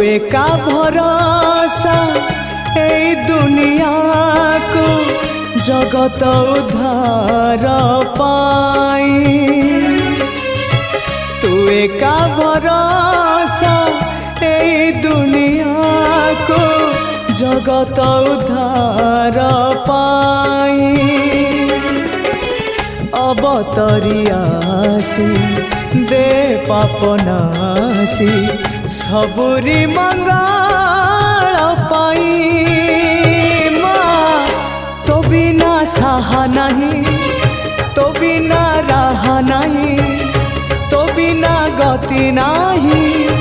एका भरोसा ए दुनिया को जगत उद्धार पाई। तू एका भरोसा ए दुनिया को जगत उद्धार पाई। अवतरी आसी दे पापनासी सबुरी मंगल पाई। माँ तो बिना साहा नहीं, तो बिना राह नहीं, तो बिना गति नहीं।